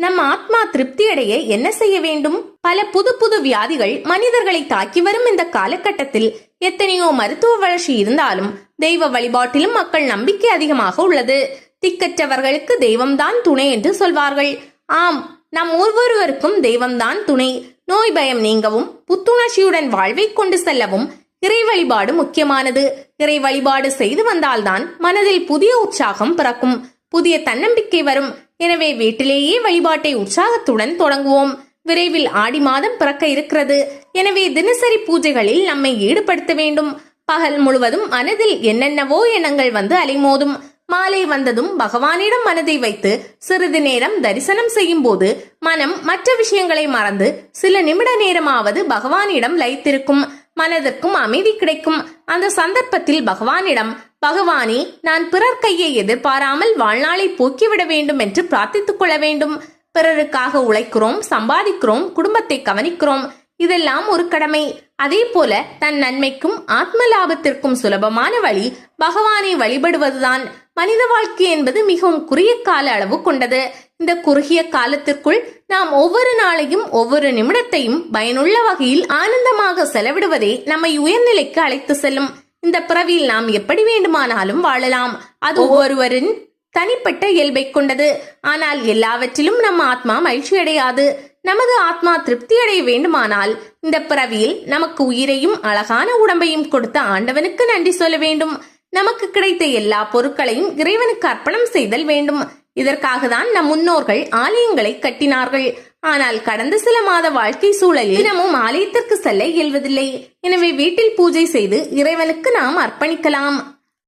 நம் ஆத்மா திருப்தி அடைய என்ன செய்ய வேண்டும்? பல புது புது வியாதிகள் மனிதர்களை தாக்கி வரும் இந்த காலகட்டத்தில் எத்தனையோ மருத்துவ வளர்ச்சி இருந்தாலும் தெய்வ வழிபாட்டிலும் மக்கள் நம்பிக்கை அதிகமாக உள்ளது. திக்கற்றவர்களுக்கு தெய்வம்தான் துணை என்று சொல்வார்கள். ஆம், நம் ஒவ்வொருவருக்கும் தெய்வம்தான் துணை. நோய் பயம் நீங்கவும் புத்துணர்ச்சியுடன் வாழ்வை கொண்டு செல்லவும் இறை வழிபாடு முக்கியமானது. இறை வழிபாடு செய்து வந்தால்தான் மனதில் புதிய உற்சாகம் பிறக்கும், புதிய தன்னம்பிக்கை வரும். எனவே வீட்டிலேயே வழிபாட்டை உற்சாகத்துடன் தொடங்குவோம். விரைவில் ஆடி மாதம் பிறக்க இருக்கிறது. எனவே தினசரி பூஜைகளில் நம்மை ஈடுபடுத்த வேண்டும். பகல் முழுவதும் மனதில் என்னென்னவோ எண்ணங்கள் வந்து அலைமோதும். மாலை வந்ததும் பகவானிடம் மனதை வைத்து சிறிது நேரம் தரிசனம் செய்யும் போது மனம் மற்ற விஷயங்களை மறந்து சில நிமிட நேரமாவது பகவானிடம் லயித்திருக்கும். மனதிற்கும் அமைதி கிடைக்கும். அந்த சந்தர்ப்பத்தில் பகவானிடம், பகவானே, நான் பிறர் கையை எதிர்பாராமல் வாழ்நாளை போக்கிவிட வேண்டும் என்று பிரார்த்தித்துக் கொள்ள வேண்டும். பிறருக்காக உழைக்கிறோம், சம்பாதிக்கிறோம், குடும்பத்தை கவனிக்கிறோம். இதெல்லாம் ஒரு கடமை. அதே போல தன் நன்மைக்கும் ஆத்ம லாபத்திற்கும் சுலபமான வழி பகவானை வழிபடுவதுதான். மனித வாழ்க்கை என்பது மிகவும் குறுகிய கால அளவு கொண்டது. இந்த குறுகிய காலத்திற்குள் நாம் ஒவ்வொரு நாளையும் ஒவ்வொரு நிமிடத்தையும் பயனுள்ள வகையில் ஆனந்தமாக செலவிடுவதே நம்மை உயர்நிலைக்கு அழைத்து செல்லும். இந்த பிறவியில் நாம் எப்படி வேண்டுமானாலும் வாழலாம். அது ஒவ்வொருவரின் தனிப்பட்ட இயல்பை கொண்டது. ஆனால் எல்லாவற்றிலும் நம் ஆத்மா மகிழ்ச்சி அடையாது. நமது ஆத்மா திருப்தி அடைய வேண்டுமானால் இந்த பிறவியில் நமக்கு உயிரையும் அழகான உடம்பையும் கொடுத்த ஆண்டவனுக்கு நன்றி சொல்ல வேண்டும். நமக்கு கிடைத்த எல்லா பொருட்களையும் இறைவனுக்கு அர்ப்பணம் செய்தல் வேண்டும். இதற்காக தான் நம் முன்னோர்கள் ஆலயங்களை கட்டினார்கள். ஆனால் கடந்த சில மாத வாழ்க்கை சூழலில் தினமும் ஆலயத்திற்கு செல்ல இயல்வதில்லை. எனவே வீட்டில் பூஜை செய்து இறைவனுக்கு நாம் அர்ப்பணிக்கலாம்.